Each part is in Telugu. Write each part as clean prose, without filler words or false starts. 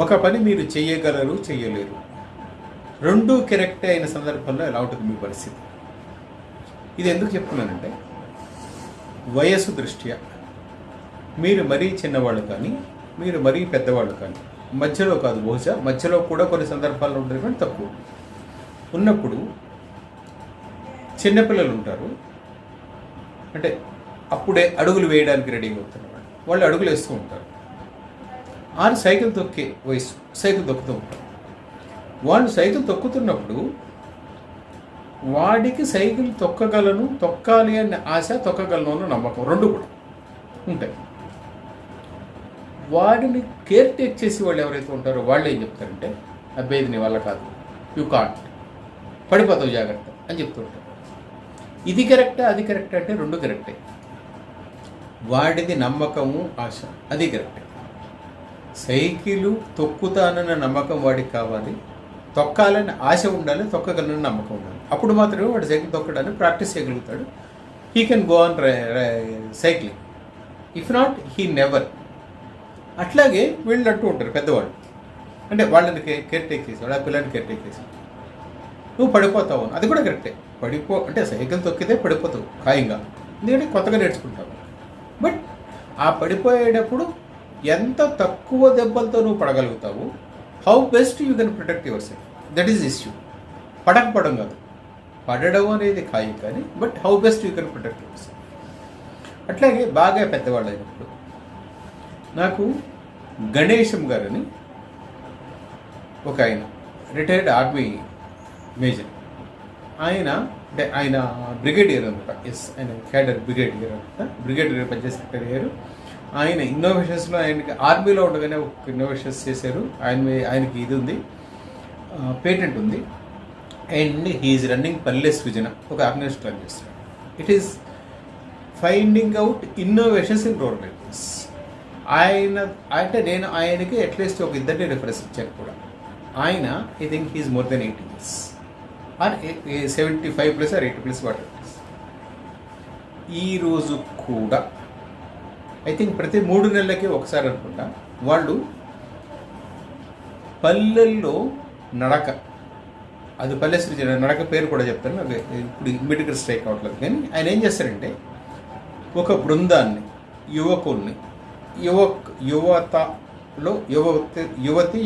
ఒక పని మీరు చెయ్యగలరు, చెయ్యలేరు. రెండూ కరెక్టే అయిన సందర్భంలో ఎలా ఉంటుంది మీ పరిస్థితి? ఇది ఎందుకు చెప్తున్నానంటే, వయస్సు దృష్ట్యా మీరు మరీ చిన్నవాళ్ళు కానీ, మీరు మరీ పెద్దవాళ్ళు కానీ, మధ్యలో కాదు, బహుశా మధ్యలో కూడా కొన్ని సందర్భాల్లో ఉంటుంది కానీ తక్కువ ఉన్నప్పుడు చిన్నపిల్లలు ఉంటారు. అంటే అప్పుడే అడుగులు వేయడానికి రెడీగా అవుతున్నవాళ్ళు, వాళ్ళు అడుగులు వేస్తూ ఉంటారు. ఆరు సైకిల్ తొక్కే వయసు, సైకిల్ తొక్కుతూ ఉంటారు. వాళ్ళు సైకిల్ తొక్కుతున్నప్పుడు వాడికి సైకిల్ తొక్కాలి అనే ఆశ, తొక్కగలను అన్న నమ్మకం, రెండు కూడా ఉంటాయి. వాడిని కేర్ టేక్ చేసి వాళ్ళు ఎవరైతే ఉంటారో వాళ్ళు ఏం చెప్తారంటే, అబ్బాయి ఇది నీ వల్ల కాదు, యూ కాంట్, పడిపోతావు జాగ్రత్త అని చెప్తుంటారు. ఇది కరెక్టా, అది కరెక్టా అంటే రెండు కరెక్టే. వాడిది నమ్మకము, ఆశ, అది కరెక్టే. సైకిలు తొక్కుతానన్న నమ్మకం వాడికి కావాలి, తొక్కాలని ఆశ ఉండాలి, తొక్కగలనని నమ్మకం ఉండాలి. అప్పుడు మాత్రమే వాడు సైకిల్ తొక్కడానికి ప్రాక్టీస్ చేయగలుగుతాడు. He can go on cycling. If not, he never. అట్లాగే వీళ్ళు అంటూ ఉంటారు పెద్దవాళ్ళు, అంటే వాళ్ళని కేర్ టేక్ చేసేవాడు, ఆ పిల్లల్ని కేర్ టేక్ చేసేవాడు. నువ్వు పడిపోతావు, అది కూడా కరెక్టే. అంటే సైకిల్ తొక్కితే పడిపోతావు ఖాయంగా, ఎందుకంటే కొత్తగా నేర్చుకుంటావు. బట్ ఆ పడిపోయేటప్పుడు ఎంత తక్కువ దెబ్బలతో నువ్వు పడగలుగుతావు, how best you can protect yourself, that is issue. పడకపోవడం కాదు, పడడం అనేది ఖాయం, కానీ but how best you can protect yourself. అట్లాగే బాగా పెద్దవాళ్ళు అయినప్పుడు నాకు గణేశం గారని ఒక ఆయన రిటైర్డ్ ఆర్మీ మేజర్, ఆయన బ్రిగేడియర్ అనమాట. ఎస్, ఆయన క్యాడర్ బ్రిగేడియర్ అనమాట. బ్రిగేడియర్ పనిచేసి రిటైర్ అయ్యారు. ఆయన ఇన్నోవేషన్స్లో, ఆయనకి ఆర్మీలో ఉండగానే ఒక ఇన్నోవేషన్స్ చేశారు. ఆయనకి ఇది ఉంది, పేటెంట్ ఉంది. And he's running Palle Srujana, ఒక ఆర్గనైజేషన్ రన్ చేస్తారు. It is finding out innovations in rural areas. నేను ఆయనకి అట్లీస్ట్ ఒక ఇద్దరిని రిఫరెన్స్ ఇచ్చాను కూడా. ఆయన I think he is more than 80 years or 75+ or 80+ water. ఈరోజు కూడా ఐ థింక్ ప్రతి 3 నెలలకి ఒకసారి అనుకుంటా వాళ్ళు పల్లెల్లో నడక, అది పల్లె సృజన నడక పేరు కూడా చెప్తాను, నాకు ఇప్పుడు ఇమ్మీడియట్గా స్ట్రైక్ అవట్లేదు. కానీ ఆయన ఏం చేస్తారంటే, ఒక బృందాన్ని, యువకుల్ని,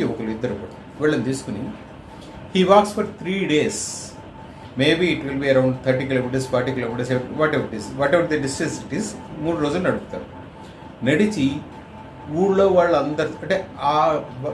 యువకులు ఇద్దరు కూడా వీళ్ళని తీసుకుని he walks for 3 days. Maybe it will be around 30 kilometers, 40 kilometers, what ever the distance it is. 3 రోజులు నడుపుతారు. నడిచి ఊళ్ళో వాళ్ళందరు, అంటే ఆ